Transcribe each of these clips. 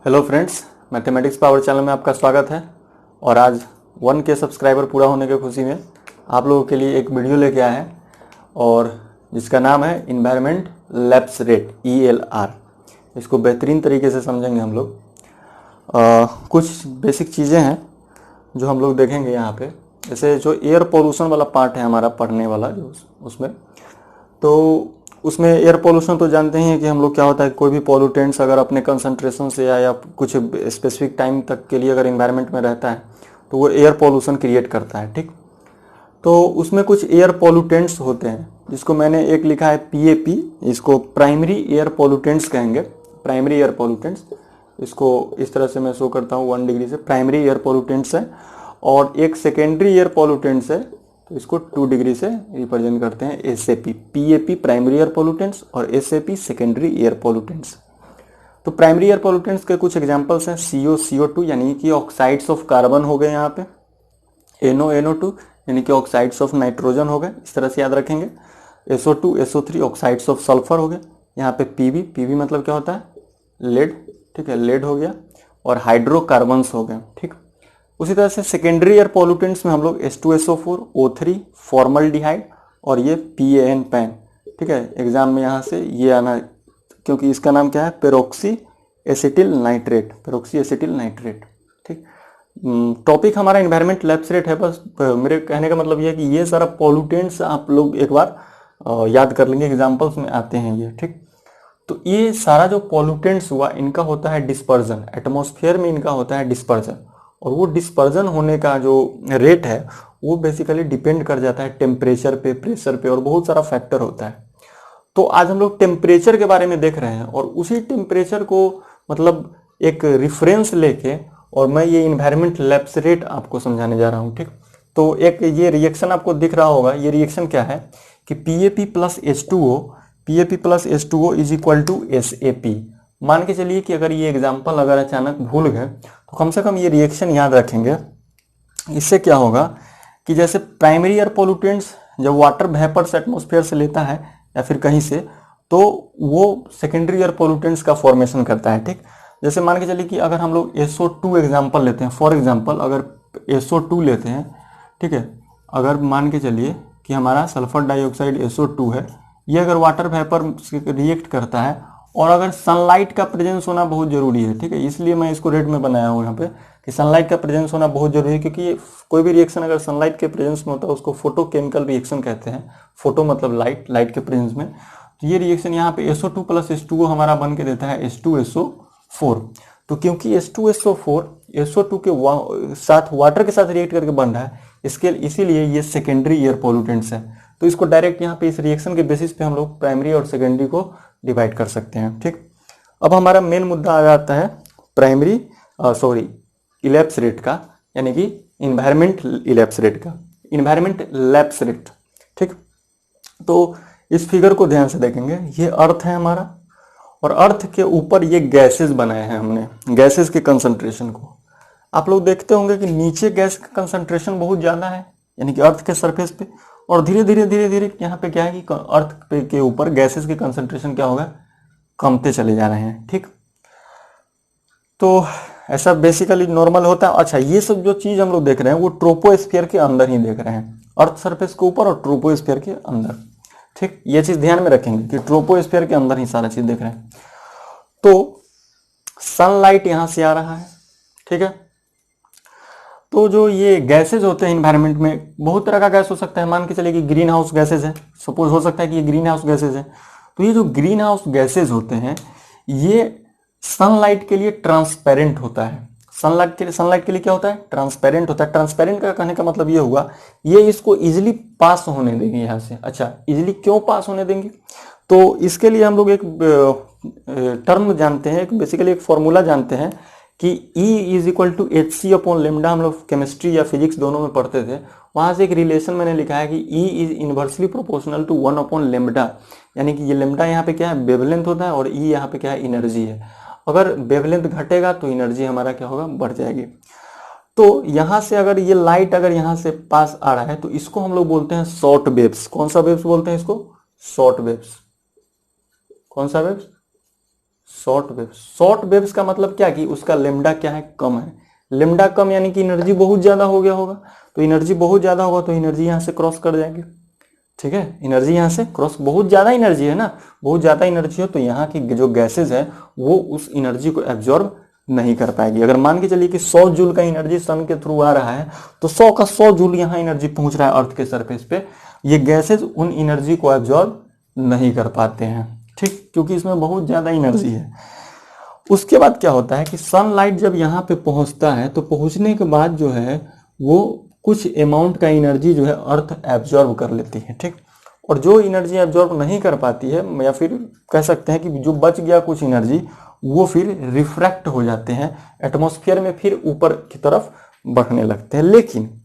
Hello friends, mathematics power channel में आपका स्वागत है। और आज 1K सब्सक्राइबर पूरा होने की खुशी में आप लोगों के लिए एक वीडियो लेके आए हैं और जिसका नाम है इन्वायरमेंट लैप्स रेट ELR। इसको बेहतरीन तरीके से समझेंगे हम लोग। कुछ बेसिक चीज़ें हैं जो हम लोग देखेंगे यहाँ पे। जैसे जो एयर पोल्यूशन वाला पार्ट है हमारा पढ़ने वाला जो उसमें, तो उसमें एयर पोल्यूशन तो जानते ही हैं कि हम लोग क्या होता है, कोई भी पॉल्यूटेंट्स अगर अपने कंसंट्रेशन से या कुछ स्पेसिफिक टाइम तक के लिए अगर इन्वायरमेंट में रहता है तो वो एयर पोल्यूशन क्रिएट करता है। ठीक, तो उसमें कुछ एयर पोल्यूटेंट्स होते हैं जिसको मैंने एक लिखा है PAP, इसको प्राइमरी एयर पोल्यूटेंट्स कहेंगे। प्राइमरी एयर पोल्यूटेंट्स, इसको इस तरह से मैं शो करता हूँ 1 डिग्री से। प्राइमरी एयर पोल्यूटेंट्स है और एक सेकेंडरी एयर पोल्यूटेंट्स है, तो इसको 2 डिग्री से रिप्रेजेंट करते हैं SAP। PAP primary air pollutants और SAP सेकेंडरी एयर पोल्यूटेंट्स। तो प्राइमरी एयर पोल्यूटेंट्स के कुछ एग्जांपल्स हैं CO, CO2 यानी कि ऑक्साइड्स ऑफ कार्बन हो गए, यहाँ पे NO, NO2 यानी कि ऑक्साइड्स ऑफ नाइट्रोजन हो गए, इस तरह से याद रखेंगे। SO2, SO3 oxides of sulphur हो गए। यहाँ पे PV मतलब क्या होता है, लेड। ठीक है, लेड हो गया। और हाइड्रोकार्बन्स हो गए। ठीक, उसी तरह से सेकेंडरी एयर पोल्यूटेंट्स में हम लोग H2SO4, O3, फॉर्मल्डिहाइड और ये PAN, पैन। ठीक है, एग्जाम में यहाँ से ये आना, क्योंकि इसका नाम क्या है, peroxy acetyl nitrate. Peroxy acetyl nitrate. ठीक, टॉपिक हमारा इन्वायरमेंट लैप्स रेट है। बस मेरे कहने का मतलब ये है कि ये सारा पोल्यूटेंट्स आप लोग एक बार याद कर लेंगे, एग्जाम्पल्स में आते हैं ये। ठीक, तो ये सारा जो पोल्यूटेंट्स हुआ इनका होता है डिस्पर्जन, एटमॉस्फेयर में इनका होता है डिस्पर्जन। और वो डिस्पर्जन होने का जो रेट है वो बेसिकली डिपेंड कर जाता है टेम्परेचर पे, प्रेशर पे और बहुत सारा फैक्टर होता है। तो आज हम लोग टेम्परेचर के बारे में देख रहे हैं और उसी टेम्परेचर को मतलब एक रिफरेंस लेके और मैं ये इन्वायरमेंट लैप्स रेट आपको समझाने जा रहा हूँ। ठीक, तो एक ये रिएक्शन आपको दिख रहा होगा। ये रिएक्शन क्या है कि PAP plus H2O is equal to SAP। मान के चलिए कि अगर ये एग्जाम्पल अगर अचानक भूल गए तो कम से कम ये रिएक्शन याद रखेंगे। इससे क्या होगा कि जैसे प्राइमरी एयर पोल्यूटेंट्स जब वाटर वेपर्स एटमॉस्फेयर से लेता है या फिर कहीं से, तो वो सेकेंडरी एयर पोल्यूटेंट्स का फॉर्मेशन करता है। ठीक, जैसे मान के चलिए कि अगर हम लोग SO2 एग्जाम्पल लेते हैं, फॉर एग्जाम्पल अगर SO2 लेते हैं, ठीक है, अगर मान के चलिए कि हमारा सल्फर डाइऑक्साइड SO2 है, ये अगर वाटर वेपर से रिएक्ट करता है और अगर सनलाइट का प्रेजेंस होना बहुत जरूरी है। ठीक है, इसलिए मैं इसको रेड में बनाया हूँ यहाँ पे कि सनलाइट का प्रेजेंस होना बहुत जरूरी है, क्योंकि कोई भी रिएक्शन अगर सनलाइट के प्रेजेंस में होता है उसको फोटोकेमिकल रिएक्शन कहते हैं। फोटो मतलब लाइट, लाइट के प्रेजेंस में। तो ये रिएक्शन यहाँ पे SO2 प्लस H2O हमारा बन के देता है H2SO4। तो क्योंकि H2SO4 SO2 के साथ वाटर के साथ रिएक्ट करके बन रहा है, इसके इसीलिए ये सेकेंडरी एयर पोल्यूटेंट्स है। तो इसको डायरेक्ट यहाँ पे इस रिएक्शन के बेसिस पे हम लोग प्राइमरी और सेकेंडरी को डिवाइड कर सकते हैं। ठीक, अब हमारा मेन मुद्दा आ जाता है प्राइमरी इलैप्स रेट का, यानी कि इन्वायरमेंट इलैप्स रेट का, इन्वायरमेंट लैप्स रेट। ठीक, तो इस फिगर को ध्यान से देखेंगे। ये अर्थ है हमारा और अर्थ के ऊपर ये गैसेस बनाए हैं हमने, गैसेस के कंसंट्रेशन को। आप लोग देखते होंगे कि नीचे गैस का कंसंट्रेशन बहुत ज्यादा है, यानी कि अर्थ के सरफेस पे, और धीरे धीरे यहाँ पे क्या है कि अर्थ पे के ऊपर गैसेस के कंसंट्रेशन क्या होगा, कमते चले जा रहे हैं। ठीक, तो ऐसा बेसिकली नॉर्मल होता है। अच्छा, ये सब जो चीज हम लोग देख रहे हैं वो ट्रोपोस्फीयर के अंदर ही देख रहे हैं, अर्थ सरफेस के ऊपर और ट्रोपोस्फीयर के अंदर। ठीक, ये चीज ध्यान में रखेंगे कि ट्रोपोस्फीयर के अंदर ही सारा चीज देख रहे हैं। तो सनलाइट यहां से आ रहा है। ठीक है, तो जो ये गैसेज होते हैं इन्वायरमेंट में, बहुत तरह का गैस हो सकता है। मान के चलिए कि ग्रीन हाउस गैसेज है, सपोज हो सकता है कि ये ग्रीन हाउस गैसेज है। तो ये जो ग्रीन हाउस गैसेज होते हैं ये सनलाइट के लिए ट्रांसपेरेंट होता है। सनलाइट के लिए क्या होता है, ट्रांसपेरेंट होता है। ट्रांसपेरेंट का कहने का मतलब ये हुआ, ये इसको इजिली पास होने देंगे यहाँ से। अच्छा, इजिली क्यों पास होने देंगे, तो इसके लिए हम लोग एक टर्म जानते हैं, बेसिकली एक फॉर्मूला जानते हैं कि E is equal to HC upon lambda. हम लोग केमिस्ट्री या फिजिक्स दोनों में पढ़ते थे, वहां से एक रिलेशन मैंने लिखा है कि E is inversely proportional to 1 upon lambda. यानी कि ये लेमडा यहाँ पे क्या है, वेवलेंथ होता है, और E यहाँ पे क्या है, एनर्जी है। अगर वेवलेंथ घटेगा तो एनर्जी हमारा क्या होगा, बढ़ जाएगी। तो यहां से अगर ये लाइट अगर यहां से पास आ रहा है तो इसको हम लोग बोलते हैं शॉर्ट वेव्स। कौन सा वेव्स बोलते हैं इसको, शॉर्ट वेव्स। कौन सा waves, short waves. Short waves का मतलब क्या कि उसका लेमडा क्या है, कम है। लेमडा कम यानी कि एनर्जी बहुत ज्यादा हो गया होगा, तो एनर्जी बहुत ज्यादा होगा तो एनर्जी यहाँ से क्रॉस कर जाएगी। ठीक है, एनर्जी यहाँ से क्रॉस, बहुत ज्यादा एनर्जी है ना, बहुत ज्यादा एनर्जी हो तो यहाँ की जो गैसेज है वो उस एनर्जी को एब्जॉर्ब नहीं कर पाएगी। अगर मान के चलिए कि 100 जूल का एनर्जी सन के थ्रू आ रहा है तो 100 का 100 जूल यहाँ एनर्जी पहुंच रहा है अर्थ के सरफेस पे, ये गैसेज उन एनर्जी को एब्जॉर्ब नहीं कर पाते हैं। ठीक, क्योंकि इसमें बहुत ज्यादा एनर्जी है। उसके बाद क्या होता है कि सनलाइट जब यहाँ पे पहुंचता है तो पहुंचने के बाद जो है वो कुछ अमाउंट का एनर्जी जो है अर्थ एब्जॉर्ब कर लेती है। ठीक, और जो एनर्जी एब्जॉर्ब नहीं कर पाती है, या फिर कह सकते हैं कि जो बच गया कुछ एनर्जी, वो फिर रिफ्रैक्ट हो जाते हैं एटमॉस्फेयर में, फिर ऊपर की तरफ बढ़ने लगते हैं। लेकिन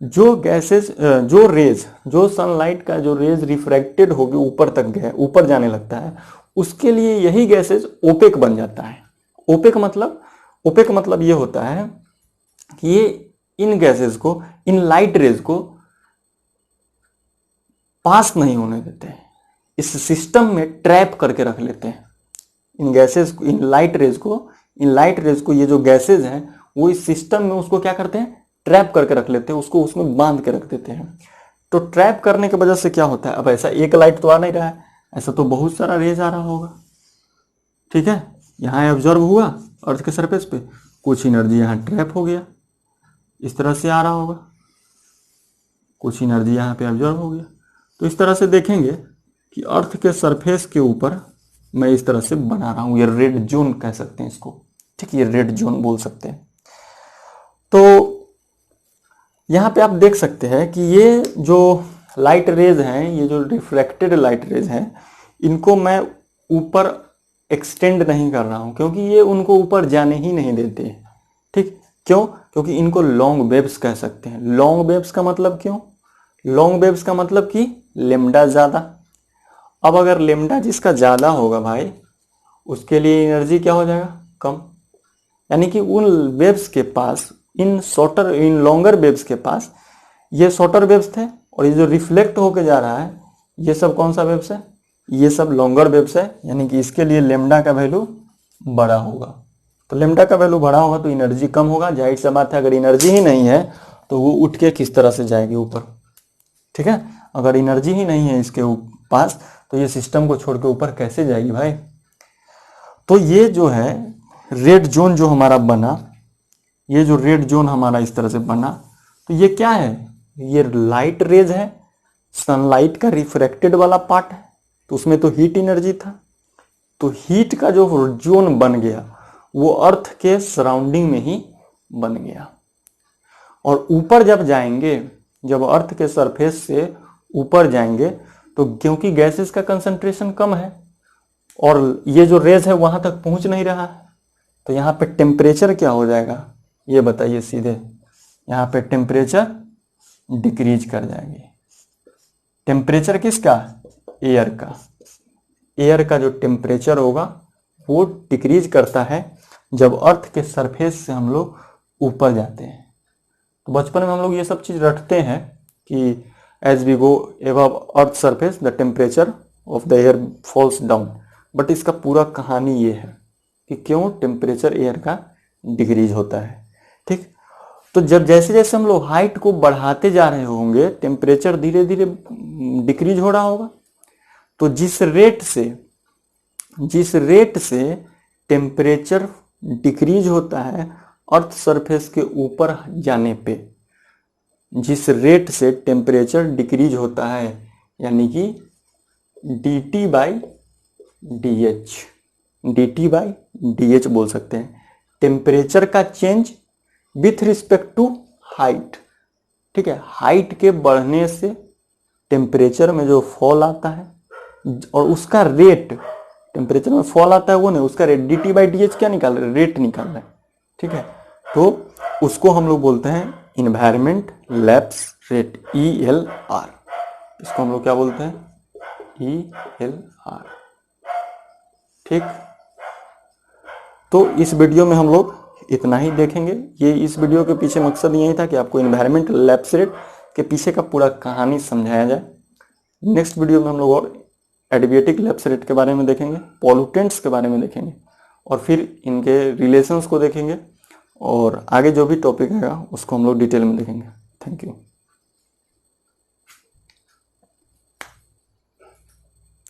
जो गैसेस, जो रेज, जो सनलाइट का जो रेज रिफ्रैक्टेड होकर ऊपर तक गए, ऊपर जाने लगता है, उसके लिए यही गैसेस ओपेक बन जाता है। ओपेक मतलब ये होता है कि ये इन गैसेस को, इन लाइट रेज को पास नहीं होने देते हैं, इस सिस्टम में ट्रैप करके रख लेते हैं। इन गैसेस को, इन लाइट रेज को ये जो गैसेज हैं वो इस सिस्टम में उसको क्या करते हैं, ट्रैप करके रख लेते हैं, उसको उसमें बांध के रख देते हैं। तो ट्रैप करने की वजह से क्या होता है, अब ऐसा एक लाइट तो आ नहीं रहा है, ऐसा तो बहुत सारा रेज आ रहा होगा। ठीक है, यहाँ एब्जॉर्ब हुआ अर्थ के सरफेस पे, कुछ एनर्जी यहाँ ट्रैप हो गया, इस तरह से आ रहा होगा, कुछ एनर्जी यहाँ पे एब्जॉर्ब हो गया। तो इस तरह से देखेंगे कि अर्थ के सरफेस के ऊपर मैं इस तरह से बना रहा हूं, ये रेड जोन कह सकते हैं इसको। ठीक, ये रेड जोन बोल सकते हैं। तो यहां पे आप देख सकते हैं कि ये जो लाइट रेज हैं, ये जो रिफ्लेक्टेड लाइट रेज हैं, इनको मैं ऊपर एक्सटेंड नहीं कर रहा हूं, क्योंकि ये उनको ऊपर जाने ही नहीं देते। ठीक, क्यों? क्योंकि इनको लॉन्ग वेव्स कह सकते हैं। लॉन्ग वेव्स का मतलब क्यों? लॉन्ग वेव्स का मतलब कि लेमडा ज्यादा। अब अगर लेमडा जिसका ज्यादा होगा भाई, उसके लिए एनर्जी क्या हो जाएगा, कम। यानी कि उन वेव्स के पास, इन लॉन्गर वेव्स के पास, ये शॉर्टर वेव्स थे, और ये जो रिफ्लेक्ट होके जा रहा है ये सब कौन सा वेव्स है, ये सब लॉन्गर वेव्स है। यानी कि इसके लिए लेमडा का वैल्यू बड़ा होगा। तो लेमडा का वैल्यू बड़ा होगा तो एनर्जी कम होगा। जाहिर सी बात है, अगर एनर्जी ही नहीं है तो वो उठ के किस तरह से जाएगी ऊपर। ठीक है, अगर एनर्जी ही नहीं है इसके पास तो ये सिस्टम को छोड़ के ऊपर कैसे जाएगी भाई। तो ये जो है रेड जोन जो हमारा बना, ये जो रेड जोन हमारा इस तरह से बना, तो ये क्या है, ये लाइट रेज है, सनलाइट का रिफ्रैक्टेड वाला पार्ट है, तो उसमें तो हीट एनर्जी था। तो हीट का जो जोन बन गया वो अर्थ के सराउंडिंग में ही बन गया। और ऊपर जब जाएंगे, जब अर्थ के सरफेस से ऊपर जाएंगे, तो क्योंकि गैसेस का कंसंट्रेशन कम है और ये जो रेज है वहां तक पहुंच नहीं रहा है, तो यहाँ पे टेम्परेचर क्या हो जाएगा, ये बताइए सीधे। यहाँ पे टेम्परेचर डिक्रीज कर जाएगी। टेम्परेचर किसका, एयर का। एयर का जो टेम्परेचर होगा वो डिक्रीज करता है जब अर्थ के सरफेस से हम लोग ऊपर जाते हैं। तो बचपन में हम लोग ये सब चीज रटते हैं कि as we go above earth surface the temperature of the air falls down, but इसका पूरा कहानी ये है कि क्यों टेम्परेचर एयर का डिक्रीज होता है। ठीक, तो जब जैसे जैसे हम लोग हाइट को बढ़ाते जा रहे होंगे, टेम्परेचर धीरे धीरे डिक्रीज हो रहा होगा। तो जिस रेट से टेम्परेचर डिक्रीज होता है अर्थ सरफेस के ऊपर जाने पे, जिस रेट से टेम्परेचर डिक्रीज होता है, यानी कि dt बाई डी एच बोल सकते हैं, टेम्परेचर का change with respect to height. ठीक है, हाइट के बढ़ने से टेम्परेचर में जो फॉल आता है और उसका रेट, टेम्परेचर में फॉल आता है वो नहीं, उसका rate dt by D H क्या निकाल रहे हैं, रेट निकाल रहे हैं। ठीक है, तो उसको हम लोग बोलते हैं इन्वायरमेंट लैप्स रेट, ELR। इसको हम लोग क्या बोलते हैं, ELR। ठीक, तो इस वीडियो में हम लोग इतना ही देखेंगे। ये इस वीडियो के पीछे मकसद यही था कि आपको इन्वायरमेंट लैप्स रेट के पीछे का पूरा कहानी समझाया जाए। नेक्स्ट वीडियो में हम लोग और एडियाबेटिक लैप्स रेट के बारे में देखेंगे, पॉल्यूटेंट्स के बारे में देखेंगे और फिर इनके रिलेशंस को देखेंगे और आगे जो भी टॉपिक आएगा उसको हम लोग डिटेल में देखेंगे। Thank you.